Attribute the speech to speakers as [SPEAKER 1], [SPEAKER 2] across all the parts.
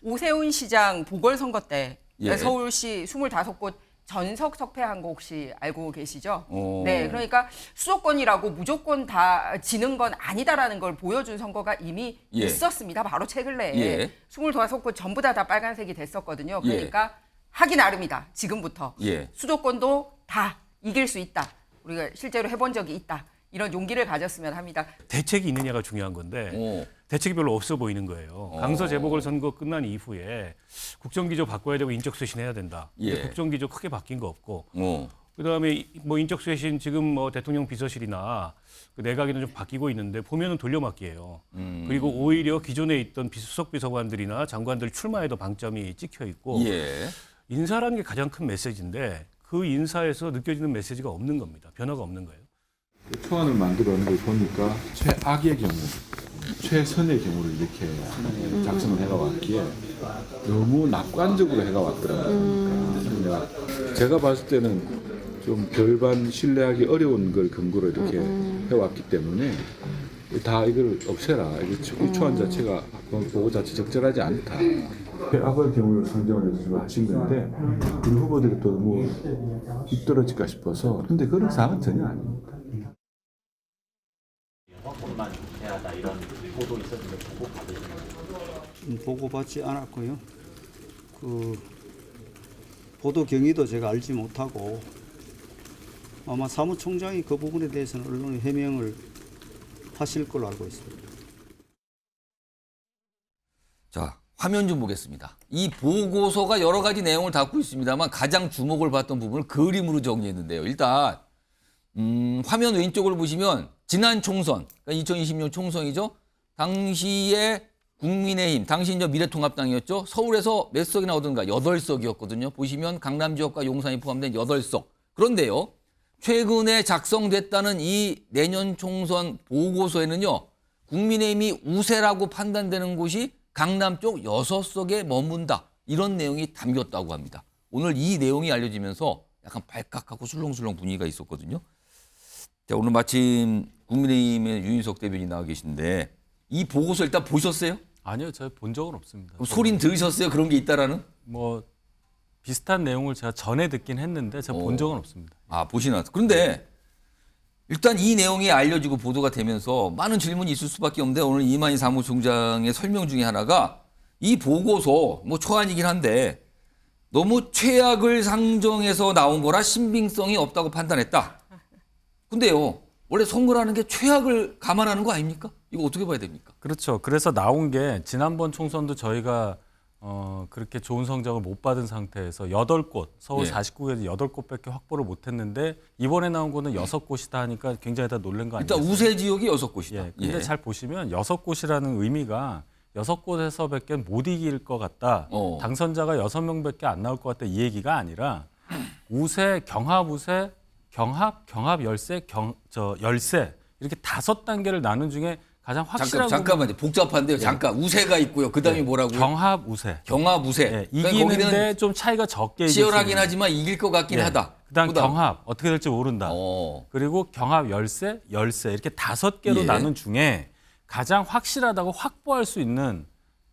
[SPEAKER 1] 오세훈 시장 보궐선거 때
[SPEAKER 2] 예.
[SPEAKER 1] 서울시 25곳 전석 석패한 거 혹시 알고 계시죠?
[SPEAKER 2] 오.
[SPEAKER 1] 네, 그러니까 수도권이라고 무조건 다 지는 건 아니다라는 걸 보여준 선거가 이미
[SPEAKER 2] 예.
[SPEAKER 1] 있었습니다. 바로 최근래에
[SPEAKER 2] 예.
[SPEAKER 1] 25곳 전부 다 빨간색이 됐었거든요. 그러니까 하기 나름이다. 지금부터
[SPEAKER 2] 예.
[SPEAKER 1] 수도권도 다 이길 수 있다. 우리가 실제로 해본 적이 있다. 이런 용기를 가졌으면 합니다.
[SPEAKER 3] 대책이 있느냐가 중요한 건데
[SPEAKER 2] 오.
[SPEAKER 3] 대책이 별로 없어 보이는 거예요. 강서 재보궐선거 끝난 이후에 국정기조 바꿔야 되고 인적쇄신 해야 된다. 근데
[SPEAKER 2] 예.
[SPEAKER 3] 국정기조 크게 바뀐 거 없고
[SPEAKER 2] 오.
[SPEAKER 3] 그다음에 뭐 인적쇄신 지금 뭐 대통령 비서실이나 그 내각에는 좀 바뀌고 있는데 보면은 돌려막기예요. 그리고 오히려 기존에 있던 수석 비서관들이나 장관들 출마에도 방점이 찍혀 있고
[SPEAKER 2] 예.
[SPEAKER 3] 인사라는 게 가장 큰 메시지인데 그 인사에서 느껴지는 메시지가 없는 겁니다. 변화가 없는 거예요.
[SPEAKER 4] 초안을 만들어낸 걸 보니까 최악의 경우, 최선의 경우를 이렇게 작성을 해가 왔기에 너무 낙관적으로 해가 왔더라고요. 그러니까 제가 봤을 때는 좀 별반 신뢰하기 어려운 걸 근거로 이렇게 해왔기 때문에 다 이걸 없애라. 이 초안 자체가 보고 자체 적절하지 않다. 악의 경우를 상정을 해서 지금 하신 건데 우리 후보들이 또 너무 입떨어질까 싶어서 근데 그런 사항은 전혀 아닙니다.
[SPEAKER 5] 여섯곳만 해야다 이런 보도 있었는데 보고 받으시나요?
[SPEAKER 6] 보고받지 않았고요. 그 보도 경위도 제가 알지 못하고 아마 사무총장이 그 부분에 대해서는 언론에 해명을 하실 걸로 알고 있습니다.
[SPEAKER 2] 자, 화면 좀 보겠습니다. 이 보고서가 여러 가지 내용을 담고 있습니다만 가장 주목을 받던 부분을 그림으로 정리했는데요. 일단 화면 왼쪽을 보시면 지난 총선, 그러니까 2020년 총선이죠. 당시에 국민의힘, 당시 이제 미래통합당이었죠. 서울에서 몇 석이나 얻은가? 8석이었거든요. 보시면 강남 지역과 용산이 포함된 8석. 그런데요. 최근에 작성됐다는 이 내년 총선 보고서에는요. 국민의힘이 우세라고 판단되는 곳이 강남 쪽 6석에 머문다. 이런 내용이 담겼다고 합니다. 오늘 이 내용이 알려지면서 약간 발칵하고 술렁술렁 분위기가 있었거든요. 자, 오늘 마침 국민의힘의 윤희석 대변인이 나와 계신데 이 보고서 일단 보셨어요?
[SPEAKER 3] 아니요, 제가 본 적은 없습니다.
[SPEAKER 2] 그럼 소린 들으셨어요? 그런 게 있다라는?
[SPEAKER 3] 뭐 비슷한 내용을 제가 전에 듣긴 했는데 제가 본 적은 없습니다.
[SPEAKER 2] 아, 보시나. 그런데 일단 이 내용이 알려지고 보도가 되면서 많은 질문이 있을 수밖에 없는데 오늘 이만희 사무총장의 설명 중에 하나가 이 보고서 뭐 초안이긴 한데 너무 최악을 상정해서 나온 거라 신빙성이 없다고 판단했다. 근데요. 원래 선거라는 게 최악을 감안하는 거 아닙니까? 이거 어떻게 봐야 됩니까?
[SPEAKER 3] 그렇죠. 그래서 나온 게 지난번 총선도 저희가 그렇게 좋은 성적을 못 받은 상태에서 8곳, 서울
[SPEAKER 2] 예.
[SPEAKER 3] 49개에서 8곳밖에 확보를 못했는데 이번에 나온 거는 6곳이다 하니까 굉장히 다 놀란 거 아니에요?
[SPEAKER 2] 일단 우세 지역이 6곳이다.
[SPEAKER 3] 예. 근데 잘 보시면 6곳이라는 의미가 6곳에서밖에 못 이길 것 같다. 당선자가 6명밖에 안 나올 것 같다. 이 얘기가 아니라 우세, 경합 우세, 경합 열세, 열세 이렇게 5단계를 나눈 중에 가장 확실한
[SPEAKER 2] 잠깐만요. 복잡한데요. 잠깐. 우세가 있고요. 그다음에 뭐라고요?
[SPEAKER 3] 경합 우세.
[SPEAKER 2] 경합 우세.
[SPEAKER 3] 예,
[SPEAKER 2] 그러니까
[SPEAKER 3] 이기는데
[SPEAKER 2] 거기는
[SPEAKER 3] 좀 차이가 적게 이길 수
[SPEAKER 2] 치열하긴
[SPEAKER 3] 있는.
[SPEAKER 2] 하지만 이길 것 같긴
[SPEAKER 3] 예.
[SPEAKER 2] 하다.
[SPEAKER 3] 그다음 경합 어떻게 될지 모른다. 그리고 경합 열세 이렇게 5개로
[SPEAKER 2] 예.
[SPEAKER 3] 나눈 중에 가장 확실하다고 확보할 수 있는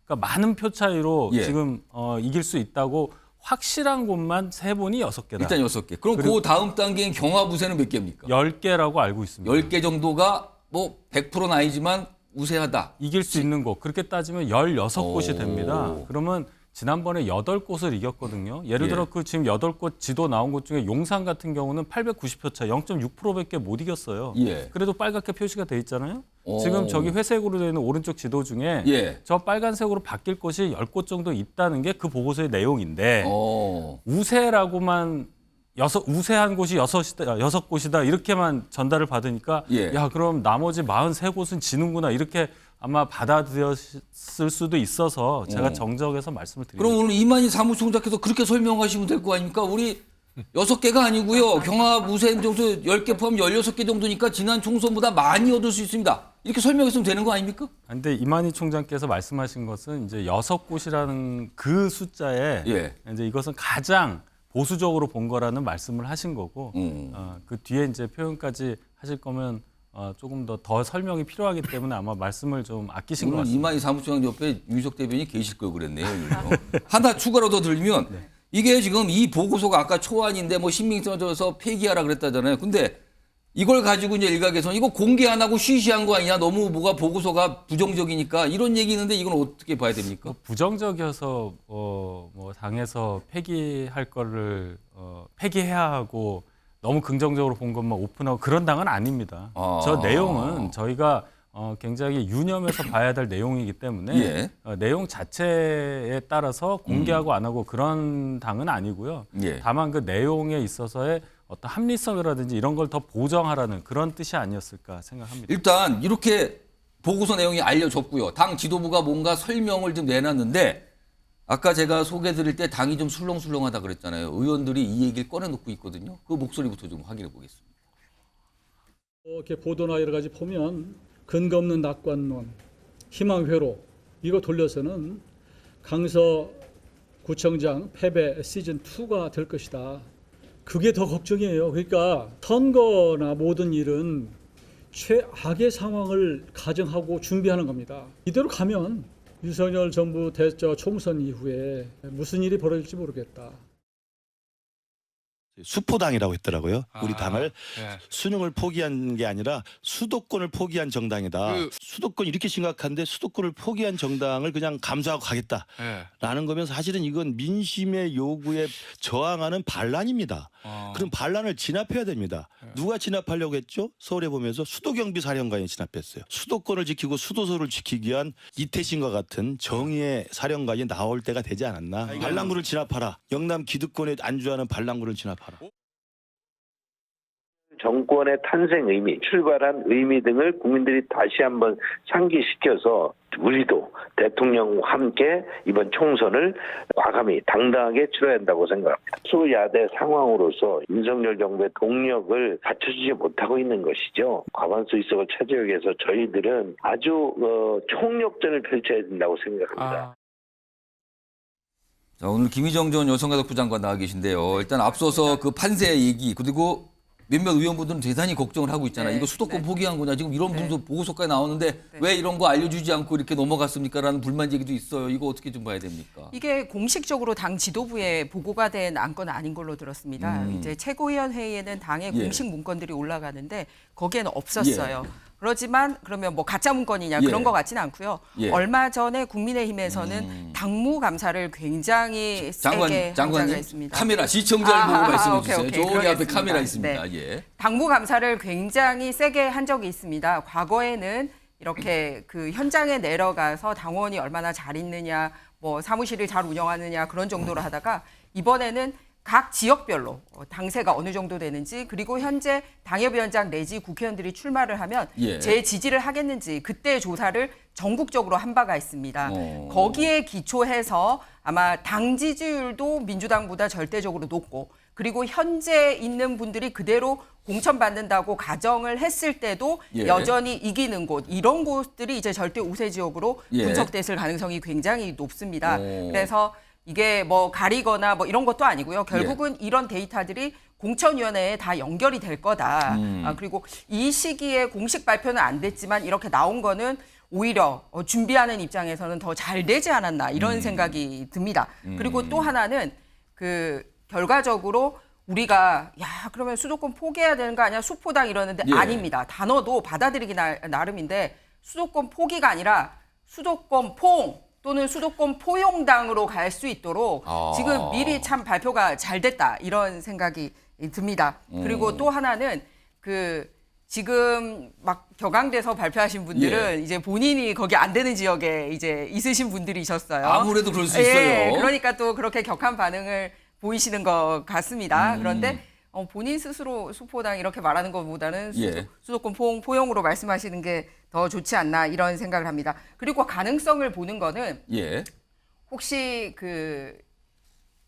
[SPEAKER 3] 그러니까 많은 표 차이로
[SPEAKER 2] 예.
[SPEAKER 3] 지금 이길 수 있다고 확실한 곳만 3분이 6개다.
[SPEAKER 2] 일단 6개. 그럼 그 다음 단계인 경합 우세는 몇 개입니까?
[SPEAKER 3] 10개라고 알고 있습니다.
[SPEAKER 2] 10개 정도가 뭐 100%는 아니지만 우세하다.
[SPEAKER 3] 이길 수 있는 곳. 그렇게 따지면 16곳이 됩니다. 그러면 지난번에 8곳을 이겼거든요. 예를 들어 그 지금 8곳 지도 나온 곳 중에 용산 같은 경우는 890표 차 0.6%밖에 못 이겼어요.
[SPEAKER 2] 예.
[SPEAKER 3] 그래도 빨갛게 표시가 돼 있잖아요. 지금 저기 회색으로 되어 있는 오른쪽 지도 중에
[SPEAKER 2] 예.
[SPEAKER 3] 저 빨간색으로 바뀔 곳이 10곳 정도 있다는 게 그 보고서의 내용인데 우세라고만 우세한 곳이 6곳이다 이렇게만 전달을 받으니까
[SPEAKER 2] 예.
[SPEAKER 3] 야 그럼 나머지 43곳은 지는구나 이렇게 아마 받아들였을 수도 있어서 제가 정정해서 말씀을 드립니다.
[SPEAKER 2] 그럼 오늘 이만희 사무총장께서 그렇게 설명하시면 될 거 아닙니까? 우리 6개가 아니고요. 경합 우세 정도 10개 포함 16개 정도니까 지난 총선보다 많이 얻을 수 있습니다. 이렇게 설명했으면 되는 거 아닙니까?
[SPEAKER 3] 근데 이만희 총장께서 말씀하신 것은 이제 6곳이라는 그 숫자에
[SPEAKER 2] 예.
[SPEAKER 3] 이제 이것은 가장 보수적으로 본 거라는 말씀을 하신 거고 그 뒤에 이제 표현까지 하실 거면 조금 더 설명이 필요하기 때문에 아마 말씀을 좀 아끼신 것
[SPEAKER 2] 오늘
[SPEAKER 3] 같습니다.
[SPEAKER 2] 이만희 사무총장 옆에 윤석 대변인이 계실 걸 그랬네요. 하나 추가로 더 들면 이게 지금 이 보고서가 아까 초안인데 뭐 신빙성 줘서 폐기하라 그랬다잖아요. 근데 이걸 가지고 이제 일각에서는 이거 공개 안 하고 쉬쉬한 거 아니냐. 너무 뭐가 보고서가 부정적이니까 이런 얘기 있는데 이건 어떻게 봐야 됩니까?
[SPEAKER 3] 부정적이어서 뭐 당에서 폐기할 거를 폐기해야 하고 너무 긍정적으로 본 것만 오픈하고 그런 당은 아닙니다. 저 내용은 저희가 굉장히 유념해서 봐야 될 내용이기 때문에
[SPEAKER 2] 예.
[SPEAKER 3] 내용 자체에 따라서 공개하고 안 하고 그런 당은 아니고요.
[SPEAKER 2] 예.
[SPEAKER 3] 다만 그 내용에 있어서의 어떤 합리성이라든지 이런 걸 더 보정하라는 그런 뜻이 아니었을까 생각합니다.
[SPEAKER 2] 일단 이렇게 보고서 내용이 알려졌고요. 당 지도부가 뭔가 설명을 좀 내놨는데 아까 제가 소개드릴 때 당이 좀 술렁술렁하다 그랬잖아요. 의원들이 이 얘기를 꺼내놓고 있거든요. 그 목소리부터 좀 확인해 보겠습니다.
[SPEAKER 7] 이렇게 보도나 여러 가지 보면 근거 없는 낙관론, 희망회로 이거 돌려서는 강서구청장 패배 시즌 2가 될 것이다. 그게 더 걱정이에요. 그러니까 선거나 모든 일은 최악의 상황을 가정하고 준비하는 겁니다. 이대로 가면 윤석열 정부 총선 이후에 무슨 일이 벌어질지 모르겠다.
[SPEAKER 8] 수포당이라고 했더라고요. 우리 당을 수능을 포기한 게 아니라 수도권을 포기한 정당이다. 수도권 이렇게 심각한데 수도권을 포기한 정당을 그냥 감수하고 가겠다라는 거면 사실은 이건 민심의 요구에 저항하는 반란입니다. 그럼 반란을 진압해야 됩니다. 누가 진압하려고 했죠? 서울에 보면서 수도경비사령관이 진압했어요. 수도권을 지키고 수도소를 지키기 위한 이태신과 같은 정의의 사령관이 나올 때가 되지 않았나. 반란군을 진압하라. 영남 기득권에 안주하는 반란군을 진압하라.
[SPEAKER 9] 정권의 탄생 의미, 출발한 의미 등을 국민들이 다시 한번 상기시켜서 우리도 대통령과 함께 이번 총선을 과감히 당당하게 치러야 한다고 생각합니다. 수야대 상황으로서 윤석열 정부의 동력을 갖춰주지 못하고 있는 것이죠. 과반수 의석을 차지하기 위해서 저희들은 아주 총력전을 펼쳐야 된다고 생각합니다.
[SPEAKER 2] 자, 오늘 김희정 전 여성가족부 장관 나와 계신데요. 일단 앞서서 그 판세 얘기 그리고 몇몇 의원분들은 대단히 걱정을 하고 있잖아요.
[SPEAKER 1] 네,
[SPEAKER 2] 이거 수도권
[SPEAKER 1] 네.
[SPEAKER 2] 포기한 거냐. 지금 이런 분도
[SPEAKER 1] 네.
[SPEAKER 2] 보고서까지 나오는데
[SPEAKER 1] 네.
[SPEAKER 2] 왜 이런 거 알려주지 않고 이렇게 넘어갔습니까? 라는 불만 제기도 있어요. 이거 어떻게 좀 봐야 됩니까?
[SPEAKER 1] 이게 공식적으로 당 지도부에 보고가 된 안건 아닌 걸로 들었습니다. 이제 최고위원회의에는 당의
[SPEAKER 2] 예.
[SPEAKER 1] 공식 문건들이 올라가는데 거기에는 없었어요. 그렇지만 그러면 뭐 가짜 문건이냐 그런
[SPEAKER 2] 예.
[SPEAKER 1] 것 같지는 않고요.
[SPEAKER 2] 예.
[SPEAKER 1] 얼마 전에 국민의힘에서는 당무 감사를 굉장히 세게
[SPEAKER 2] 장관님
[SPEAKER 1] 강조했습니다.
[SPEAKER 2] 카메라 시청자를 보고 말씀해
[SPEAKER 1] 오케이,
[SPEAKER 2] 주세요.
[SPEAKER 1] 오케이.
[SPEAKER 2] 저기 앞에
[SPEAKER 1] 그러겠습니다.
[SPEAKER 2] 카메라 있습니다.
[SPEAKER 1] 네.
[SPEAKER 2] 예.
[SPEAKER 1] 당무 감사를 굉장히 세게 한 적이 있습니다. 과거에는 이렇게 그 현장에 내려가서 당원이 얼마나 잘 있느냐, 뭐 사무실을 잘 운영하느냐 그런 정도로 하다가 이번에는 각 지역별로 당세가 어느 정도 되는지 그리고 현재 당협위원장 내지 국회의원들이 출마를 하면
[SPEAKER 2] 예.
[SPEAKER 1] 제 지지를 하겠는지 그때 조사를 전국적으로 한 바가 있습니다. 거기에 기초해서 아마 당 지지율도 민주당보다 절대적으로 높고 그리고 현재 있는 분들이 그대로 공천받는다고 가정을 했을 때도
[SPEAKER 2] 예.
[SPEAKER 1] 여전히 이기는 곳 이런 곳들이 이제 절대 우세 지역으로
[SPEAKER 2] 예.
[SPEAKER 1] 분석됐을 가능성이 굉장히 높습니다.
[SPEAKER 2] 오.
[SPEAKER 1] 그래서 이게 뭐 가리거나 뭐 이런 것도 아니고요. 결국은 이런 데이터들이 공천위원회에 다 연결이 될 거다. 그리고 이 시기에 공식 발표는 안 됐지만 이렇게 나온 거는 오히려 준비하는 입장에서는 더 잘 되지 않았나 이런 생각이 듭니다. 그리고 또 하나는 그 결과적으로 우리가 야 그러면 수도권 포기해야 되는 거 아니야 수포당 이러는데
[SPEAKER 2] 예.
[SPEAKER 1] 아닙니다. 단어도 받아들이기 나름인데 수도권 포기가 아니라 수도권 포옹 또는 수도권 포용당으로 갈 수 있도록 지금 미리 참 발표가 잘 됐다 이런 생각이 듭니다. 그리고 또 하나는 그 지금 막 격앙돼서 발표하신 분들은 이제 본인이 거기 안 되는 지역에 이제 있으신 분들이셨어요.
[SPEAKER 2] 아무래도 그럴 수
[SPEAKER 1] 예,
[SPEAKER 2] 있어요.
[SPEAKER 1] 그러니까 또 그렇게 격한 반응을 보이시는 것 같습니다. 그런데 본인 스스로 수포당 이렇게 말하는 것보다는
[SPEAKER 2] 예.
[SPEAKER 1] 수도권 포용으로 말씀하시는 게 더 좋지 않나 이런 생각을 합니다. 그리고 가능성을 보는 거는
[SPEAKER 2] 예.
[SPEAKER 1] 혹시 그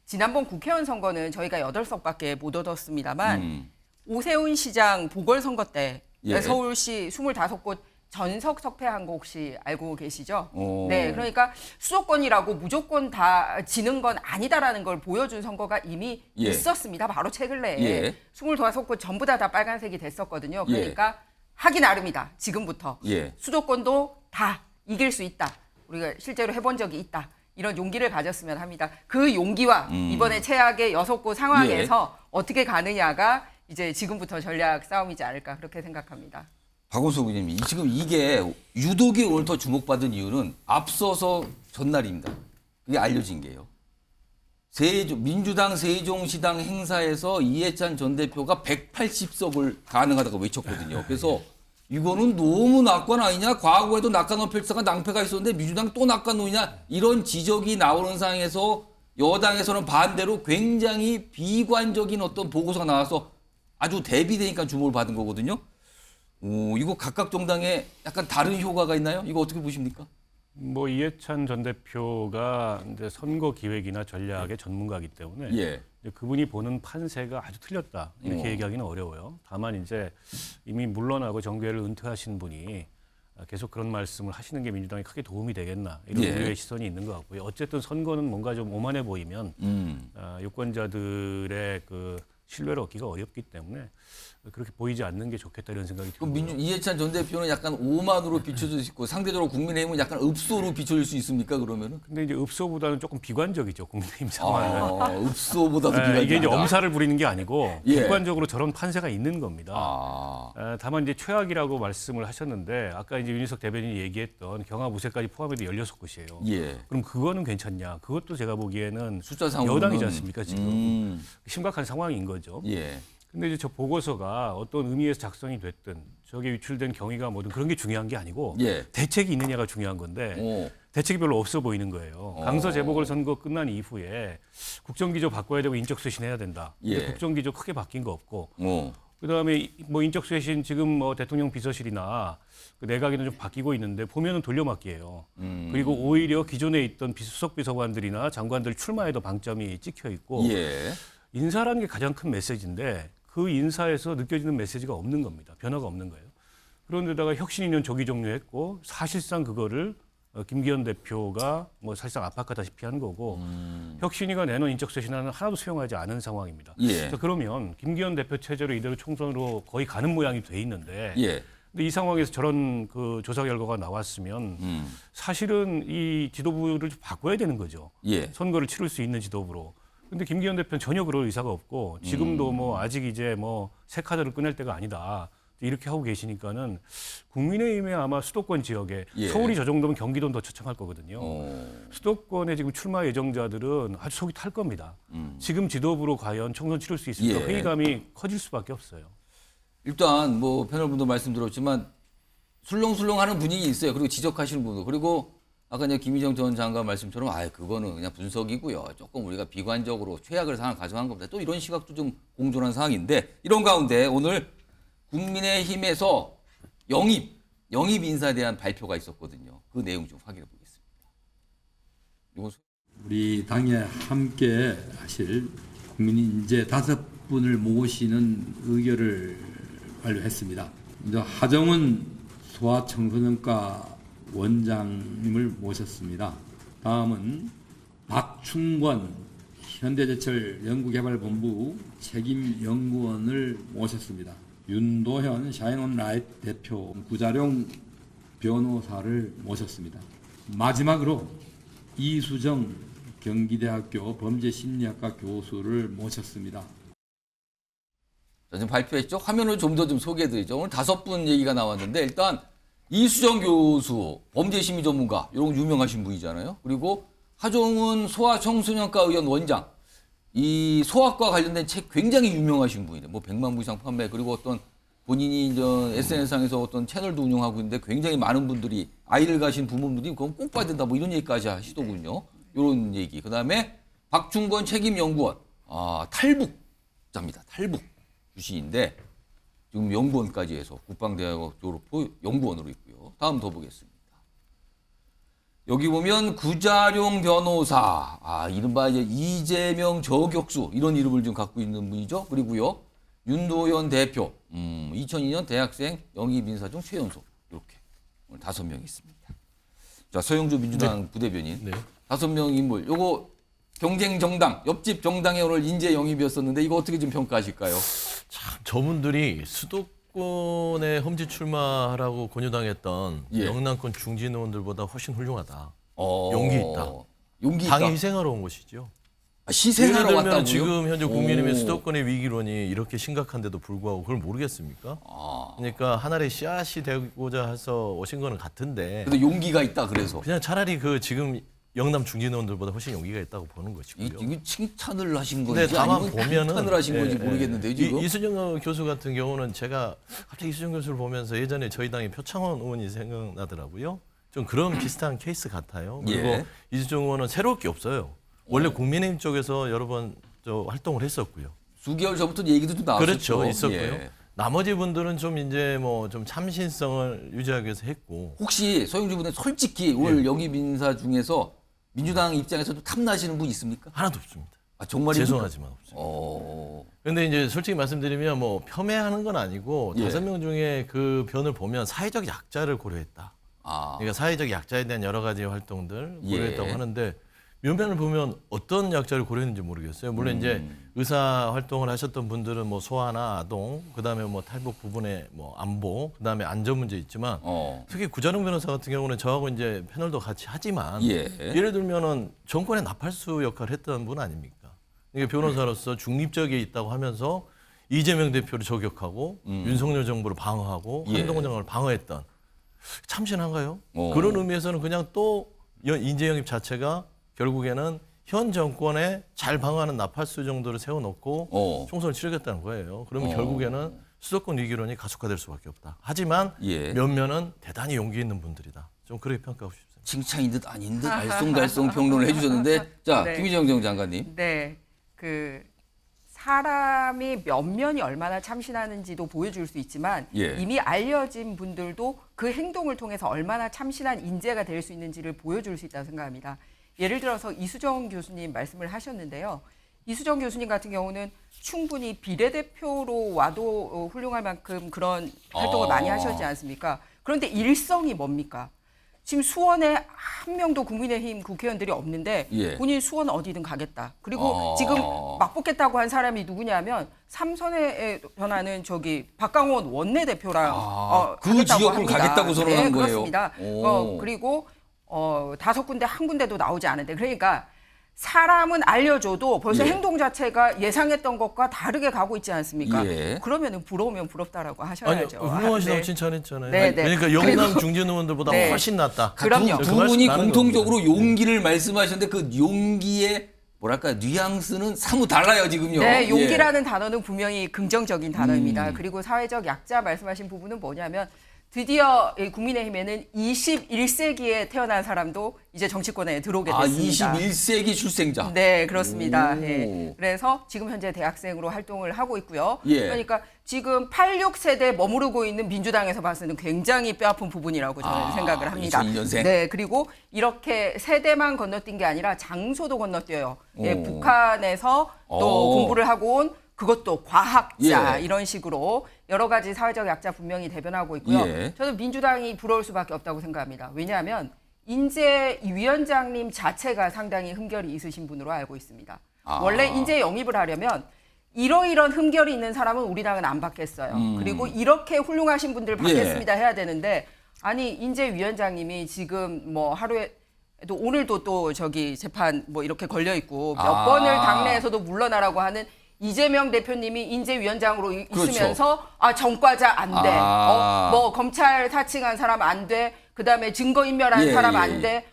[SPEAKER 1] 지난번 국회의원 선거는 저희가 8석밖에 못 얻었습니다만 오세훈 시장 보궐선거 때
[SPEAKER 2] 예.
[SPEAKER 1] 서울시 25곳 전석 석패한 거 혹시 알고 계시죠?
[SPEAKER 2] 오.
[SPEAKER 1] 네, 그러니까 수도권이라고 무조건 다 지는 건 아니다라는 걸 보여준 선거가 이미
[SPEAKER 2] 예.
[SPEAKER 1] 있었습니다. 바로 최근래에
[SPEAKER 2] 예.
[SPEAKER 1] 25곳 전부 다 빨간색이 됐었거든요. 그러니까 하기 나름이다. 지금부터.
[SPEAKER 2] 예.
[SPEAKER 1] 수도권도 다 이길 수 있다. 우리가 실제로 해본 적이 있다. 이런 용기를 가졌으면 합니다. 그 용기와 이번에 최악의 6곳 상황에서 어떻게 가느냐가 이제 지금부터 전략 싸움이지 않을까 그렇게 생각합니다.
[SPEAKER 2] 박원석 의원님, 지금 이게 유독이 오늘 더 주목받은 이유는 앞서서 전날입니다. 그게 알려진 게요. 민주당 세종시당 행사에서 이해찬 전 대표가 180석을 가능하다고 외쳤거든요. 그래서 이거는 너무 낙관 아니냐? 과거에도 낙관론 필사가 낭패가 있었는데 민주당 또 낙관론이냐? 이런 지적이 나오는 상황에서 여당에서는 반대로 굉장히 비관적인 어떤 보고서가 나와서 아주 대비되니까 주목을 받은 거거든요. 이거 각각 정당에 약간 다른 효과가 있나요? 이거 어떻게 보십니까?
[SPEAKER 10] 뭐 이해찬 전 대표가 이제 선거 기획이나 전략의 전문가이기 때문에
[SPEAKER 2] 예.
[SPEAKER 10] 이제 그분이 보는 판세가 아주 틀렸다 이렇게 얘기하기는 어려워요. 다만 이제 이미 물러나고 정계를 은퇴하신 분이 계속 그런 말씀을 하시는 게 민주당에 크게 도움이 되겠나 이런
[SPEAKER 2] 예.
[SPEAKER 10] 우려의 시선이 있는 것 같고요. 어쨌든 선거는 뭔가 좀 오만해 보이면 유권자들의 그 신뢰를 얻기가 어렵기 때문에 그렇게 보이지 않는 게 좋겠다 이런 생각이 듭니다.
[SPEAKER 2] 이해찬 전 대표는 약간 오만으로 비춰질 수 있고 상대적으로 국민의힘은 약간 읍소로 비춰질 수 있습니까? 그러면은?
[SPEAKER 10] 근데 이제 읍소보다는 조금 비관적이죠 국민의힘 상황은.
[SPEAKER 2] 읍소보다도 비관적이다.
[SPEAKER 10] 이게 이제 엄살을 부리는 게 아니고
[SPEAKER 2] 예.
[SPEAKER 10] 객관적으로 저런 판세가 있는 겁니다. 다만 이제 최악이라고 말씀을 하셨는데 아까 이제 윤희석 대변인이 얘기했던 경합 우세까지 포함해도 16곳이에요.
[SPEAKER 2] 예.
[SPEAKER 10] 그럼 그거는 괜찮냐? 그것도 제가 보기에는
[SPEAKER 2] 숫자상으로는
[SPEAKER 10] 여당이지 않습니까 지금? 심각한 상황인 거죠.
[SPEAKER 2] 예.
[SPEAKER 10] 근데 이제 저 보고서가 어떤 의미에서 작성이 됐든 저게 유출된 경위가 뭐든 그런 게 중요한 게 아니고
[SPEAKER 2] 예.
[SPEAKER 10] 대책이 있느냐가 중요한 건데 대책이 별로 없어 보이는 거예요. 강서 재보궐선거 끝난 이후에 국정기조 바꿔야 되고 인적쇄신해야 된다. 근데
[SPEAKER 2] 예.
[SPEAKER 10] 국정기조 크게 바뀐 거 없고 그다음에 뭐 인적쇄신 지금 뭐 대통령 비서실이나 그 내각에는 좀 바뀌고 있는데 보면은 돌려막기예요. 그리고 오히려 기존에 있던 수석 비서관들이나 장관들 출마에도 방점이 찍혀 있고
[SPEAKER 2] 예.
[SPEAKER 10] 인사라는 게 가장 큰 메시지인데 그 인사에서 느껴지는 메시지가 없는 겁니다. 변화가 없는 거예요. 그런데다가 혁신 2년 조기 종료했고 사실상 그거를 김기현 대표가 뭐 사실상 압박하다시피 한 거고 혁신위가 내놓은 인적쇄신안은 하나도 수용하지 않은 상황입니다.
[SPEAKER 2] 예.
[SPEAKER 10] 그래서 그러면 김기현 대표 체제로 이대로 총선으로 거의 가는 모양이 돼 있는데
[SPEAKER 2] 예.
[SPEAKER 10] 근데 이 상황에서 저런 그 조사 결과가 나왔으면 사실은 이 지도부를 좀 바꿔야 되는 거죠.
[SPEAKER 2] 예.
[SPEAKER 10] 선거를 치를 수 있는 지도부로. 근데 김기현 대표는 전혀 그럴 의사가 없고 지금도 뭐 아직 이제 뭐 새 카드를 꺼낼 때가 아니다. 이렇게 하고 계시니까는 국민의힘의 아마 수도권 지역에
[SPEAKER 2] 예.
[SPEAKER 10] 서울이 저 정도면 경기도는 더 처참할 거거든요. 수도권에 지금 출마 예정자들은 아주 속이 탈 겁니다. 지금 지도부로 과연 총선 치를 수 있을까
[SPEAKER 2] 예.
[SPEAKER 10] 회의감이 커질 수밖에 없어요.
[SPEAKER 2] 일단 뭐 패널분도 말씀드렸지만 술렁술렁하는 분위기 있어요. 그리고 지적하시는 분도 그리고 아까 이제 김희정 전 장관 말씀처럼 그거는 그냥 분석이고요. 조금 우리가 비관적으로 최악의 상황을 가정한 겁니다. 또 이런 시각도 좀 공존한 상황인데 이런 가운데 오늘 국민의힘에서 영입 인사에 대한 발표가 있었거든요. 그 내용 좀 확인해 보겠습니다. 이건
[SPEAKER 11] 우리 당에 함께 하실 국민인재 5분을 모시는 의결을 완료했습니다. 먼저 하정은 소아청소년과 원장님을 모셨습니다. 다음은 박충권 현대제철 연구개발본부 책임연구원을 모셨습니다. 윤도현 샤인온라이트 대표, 구자룡 변호사를 모셨습니다. 마지막으로 이수정 경기대학교 범죄심리학과 교수를 모셨습니다.
[SPEAKER 2] 자, 지금 발표했죠? 화면을 좀 더 소개해드리죠. 오늘 5분 얘기가 나왔는데 일단 이수정 교수, 범죄심리 전문가, 이런 유명하신 분이잖아요. 그리고 하종은 소아청소년과 의원 원장, 이 소아과 관련된 책 굉장히 유명하신 분이에요. 뭐 100만 부 이상 판매, 그리고 어떤 본인이 SNS상에서 어떤 채널도 운영하고 있는데 굉장히 많은 분들이 아이를 가진 부모님들이 그건 꼭 봐야 된다 뭐 이런 얘기까지 하시더군요. 이런 얘기. 그 다음에 박충권 책임연구원, 탈북자입니다. 탈북 출신인데 지금 연구원까지 해서 국방대학 졸업 후 연구원으로 있고요. 다음 더 보겠습니다. 여기 보면 구자룡 변호사, 이른바 이제 이재명 저격수 이런 이름을 좀 갖고 있는 분이죠. 그리고요 윤도현 대표, 2002년 대학생 영입인사 중 최연소 이렇게 오늘 5명이 있습니다. 자 서영주 민주당 부대변인 5명 인물. 요거 경쟁 정당, 옆집 정당의 오늘 인재 영입이었었는데 이거 어떻게 좀 평가하실까요?
[SPEAKER 12] 참 저분들이 수도권 수도권에 험지 출마하라고 권유당했던
[SPEAKER 2] 예.
[SPEAKER 12] 영남권 중진 의원들보다 훨씬 훌륭하다.
[SPEAKER 2] 어,
[SPEAKER 12] 용기 있다.
[SPEAKER 2] 용기 있다.
[SPEAKER 12] 당이 희생하러 온 것이죠.
[SPEAKER 2] 아, 희생하러
[SPEAKER 12] 예를 들면
[SPEAKER 2] 왔다고요?
[SPEAKER 12] 지금 현재 국민의힘의
[SPEAKER 2] 오.
[SPEAKER 12] 수도권의 위기론이 이렇게 심각한데도 불구하고 그걸 모르겠습니까?
[SPEAKER 2] 아.
[SPEAKER 12] 그러니까 하나의 씨앗이 되고자 해서 오신 거는 같은데
[SPEAKER 2] 그래도 용기가 있다 그래서.
[SPEAKER 12] 그냥 차라리 그 지금 영남 중진 의원들보다 훨씬 용기가 있다고 보는 것이고요.
[SPEAKER 2] 이게 칭찬을 하신
[SPEAKER 12] 근데
[SPEAKER 2] 건지
[SPEAKER 12] 다만
[SPEAKER 2] 아니면
[SPEAKER 12] 보면은
[SPEAKER 2] 비판을 하신 건지
[SPEAKER 12] 예,
[SPEAKER 2] 모르겠는데요. 지금.
[SPEAKER 12] 이수정 교수 같은 경우는 제가 갑자기 이수정 교수를 보면서 예전에 저희 당의 표창원 의원이 생각나더라고요. 좀 그런 비슷한 케이스 같아요. 그리고
[SPEAKER 2] 예.
[SPEAKER 12] 이수정 의원은 새로울 게 없어요. 원래 국민의힘 쪽에서 여러 번 활동을 했었고요.
[SPEAKER 2] 수개월 전부터 얘기도 좀 나왔었죠.
[SPEAKER 12] 그렇죠, 있었고요.
[SPEAKER 2] 예.
[SPEAKER 12] 나머지 분들은 좀 이제 뭐 좀 참신성을 유지하기 위해서 했고.
[SPEAKER 2] 혹시 소영주 분은 솔직히 오늘 여기 민사 중에서 민주당 입장에서도 탐나시는 분 있습니까?
[SPEAKER 12] 하나도 없습니다.
[SPEAKER 2] 아, 정말
[SPEAKER 12] 죄송하지만 없습니다. 그런데 이제 솔직히 말씀드리면 뭐 폄훼하는 건 아니고
[SPEAKER 2] 예.
[SPEAKER 12] 5명 중에 그 변을 보면 사회적 약자를 고려했다.
[SPEAKER 2] 아.
[SPEAKER 12] 그러니까 사회적 약자에 대한 여러 가지 활동들 고려했다고
[SPEAKER 2] 예.
[SPEAKER 12] 하는데 면면을 보면 어떤 약자를 고려했는지 모르겠어요. 물론 이제 의사 활동을 하셨던 분들은 뭐 소아나 아동, 그다음에 뭐 탈북 부분의 뭐 안보, 그다음에 안전 문제 있지만 특히 구자룡 변호사 같은 경우는 저하고 이제 패널도 같이 하지만
[SPEAKER 2] 예.
[SPEAKER 12] 예를 들면은 정권의 나팔수 역할을 했던 분 아닙니까? 이게 변호사로서 중립적에 있다고 하면서 이재명 대표를 저격하고 윤석열 정부를 방어하고
[SPEAKER 2] 예.
[SPEAKER 12] 한동훈 장관을 방어했던 참신한가요?
[SPEAKER 2] 어.
[SPEAKER 12] 그런 의미에서는 그냥 또 인재 영입 자체가 결국에는 현 정권에 잘 방어하는 나팔수 정도를 세워놓고 총선을 치르겠다는 거예요. 그러면 결국에는 수도권 위기론이 가속화될 수밖에 없다. 하지만
[SPEAKER 2] 예.
[SPEAKER 12] 면면은 대단히 용기 있는 분들이다. 좀 그렇게 평가하고 싶습니다.
[SPEAKER 2] 칭찬인 듯 아닌 듯 알쏭달쏭 평론을 해주셨는데 자
[SPEAKER 1] 네.
[SPEAKER 2] 김희정 정 장관님.
[SPEAKER 1] 네, 그 사람이 면면이 얼마나 참신하는지도 보여줄 수 있지만
[SPEAKER 2] 예.
[SPEAKER 1] 이미 알려진 분들도 그 행동을 통해서 얼마나 참신한 인재가 될 수 있는지를 보여줄 수 있다고 생각합니다. 예를 들어서 이수정 교수님 말씀을 하셨는데요. 이수정 교수님 같은 경우는 충분히 비례대표로 와도 훌륭할 만큼 그런 활동을 많이 하셨지 않습니까? 그런데 일성이 뭡니까? 지금 수원에 한 명도 국민의힘 국회의원들이 없는데
[SPEAKER 2] 예.
[SPEAKER 1] 본인 수원 어디든 가겠다. 그리고 지금 맞붙겠다고 한 사람이 누구냐면 삼선에 변하는 저기 박강원 원내대표랑
[SPEAKER 2] 그
[SPEAKER 1] 가겠다고
[SPEAKER 2] 지역으로
[SPEAKER 1] 합니다.
[SPEAKER 2] 가겠다고 선언한
[SPEAKER 1] 네,
[SPEAKER 2] 거예요.
[SPEAKER 1] 그렇습니다.
[SPEAKER 2] 오.
[SPEAKER 1] 그리고 5군데 한 군데도 나오지 않은데 그러니까 사람은 알려줘도 벌써
[SPEAKER 2] 예.
[SPEAKER 1] 행동 자체가 예상했던 것과 다르게 가고 있지 않습니까?
[SPEAKER 2] 예.
[SPEAKER 1] 그러면은 부러우면 부럽다라고
[SPEAKER 12] 아니
[SPEAKER 1] 하셔야죠.
[SPEAKER 12] 훌륭하시다고
[SPEAKER 1] 네.
[SPEAKER 12] 칭찬했잖아요.
[SPEAKER 1] 네, 네.
[SPEAKER 12] 그러니까 영남 중진 의원들보다
[SPEAKER 1] 네.
[SPEAKER 12] 훨씬 낫다.
[SPEAKER 1] 그럼요.
[SPEAKER 2] 두
[SPEAKER 12] 그 말씀
[SPEAKER 2] 분이
[SPEAKER 12] 나는
[SPEAKER 2] 공통적으로
[SPEAKER 12] 겁니다.
[SPEAKER 2] 용기를 말씀하셨는데 그 용기의 뭐랄까 뉘앙스는 사뭇 달라요 지금요.
[SPEAKER 1] 네, 용기라는
[SPEAKER 2] 예.
[SPEAKER 1] 단어는 분명히 긍정적인 단어입니다. 그리고 사회적 약자 말씀하신 부분은 뭐냐면 드디어 이 국민의힘에는 21세기에 태어난 사람도 이제 정치권에 들어오게 됐습니다.
[SPEAKER 2] 21세기 출생자.
[SPEAKER 1] 네, 그렇습니다.
[SPEAKER 2] 오.
[SPEAKER 1] 네. 그래서 지금 현재 대학생으로 활동을 하고 있고요.
[SPEAKER 2] 예.
[SPEAKER 1] 그러니까 지금 86세대에 머무르고 있는 민주당에서 봤을 때는 굉장히 뼈아픈 부분이라고 저는 생각을 합니다.
[SPEAKER 2] 2002년생.
[SPEAKER 1] 네, 그리고 이렇게 세대만 건너뛴 게 아니라 장소도 건너뛰어요. 예,
[SPEAKER 2] 오.
[SPEAKER 1] 북한에서 또 공부를 하고 온 그것도 과학자
[SPEAKER 2] 예.
[SPEAKER 1] 이런 식으로 여러 가지 사회적 약자 분명히 대변하고 있고요.
[SPEAKER 2] 예.
[SPEAKER 1] 저는 민주당이 부러울 수밖에 없다고 생각합니다. 왜냐하면 인재 위원장님 자체가 상당히 흠결이 있으신 분으로 알고 있습니다. 원래 인재 영입을 하려면 이러이런 흠결이 있는 사람은 우리 당은 안 받겠어요. 그리고 이렇게 훌륭하신 분들 받겠습니다 해야 되는데 아니 인재 위원장님이 지금 뭐 하루에 또 오늘도 또 저기 재판 뭐 이렇게 걸려 있고 몇 번을 당내에서도 물러나라고 하는 이재명 대표님이 인재위원장으로 있으면서 정과자 안 돼. 뭐 검찰 사칭한 사람 안 돼. 그다음에 증거인멸한 사람 안 돼.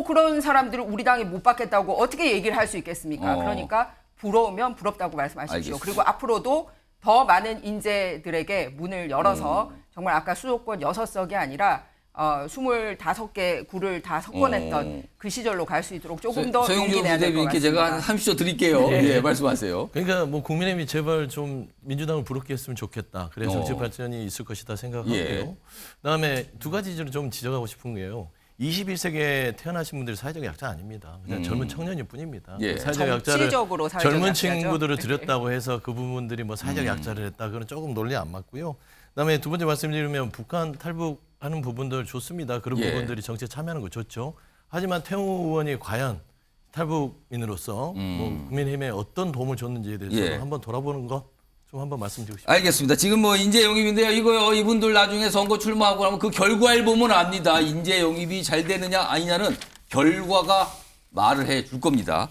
[SPEAKER 1] 그런 사람들을 우리 당이 못 받겠다고 어떻게 얘기를 할 수 있겠습니까? 그러니까 부러우면 부럽다고 말씀하십시오.
[SPEAKER 2] 알겠습니다.
[SPEAKER 1] 그리고 앞으로도 더 많은 인재들에게 문을 열어서 정말 아까 수도권 6석이 아니라 25개 구를 다 석권했던 그 시절로 갈 수 있도록 조금 더
[SPEAKER 2] 서영주
[SPEAKER 1] 용기 내야 될 것
[SPEAKER 2] 부대변인께
[SPEAKER 1] 같습니다.
[SPEAKER 2] 제가 한 30초 드릴게요. 예, 말씀하세요.
[SPEAKER 12] 그러니까 뭐 국민의힘이 제발 좀 민주당을 부럽게 했으면 좋겠다. 그래야 정치 발전이 있을 것이다 생각하고요.
[SPEAKER 2] 예.
[SPEAKER 12] 그다음에 두 가지를 좀 지적하고 싶은 게요. 21세기에 태어나신 분들이 사회적 약자 아닙니다. 그냥 젊은 청년일 뿐입니다.
[SPEAKER 2] 예.
[SPEAKER 12] 사회적 약자를
[SPEAKER 1] 정치적으로 사회적
[SPEAKER 12] 젊은
[SPEAKER 1] 약자죠.
[SPEAKER 12] 친구들을 들였다고 해서 그 부분들이 뭐 사회적 약자를 했다. 그건 조금 논리 안 맞고요. 그다음에 두 번째 말씀드리면 북한 탈북하는 부분들 좋습니다. 그런
[SPEAKER 2] 예.
[SPEAKER 12] 부분들이 정치에 참여하는 거 좋죠. 하지만 태우 의원이 과연 탈북민으로서 뭐 국민의힘에 어떤 도움을 줬는지에 대해서
[SPEAKER 2] 예.
[SPEAKER 12] 한번 돌아보는 것 좀 한번 말씀드리고 싶습니다.
[SPEAKER 2] 알겠습니다. 지금 뭐 인재 영입인데요. 이거요. 이분들 나중에 선거 출마하고 나면 그 결과를 보면 압니다. 인재 영입이 잘 되느냐 아니냐는 결과가 말을 해 줄 겁니다.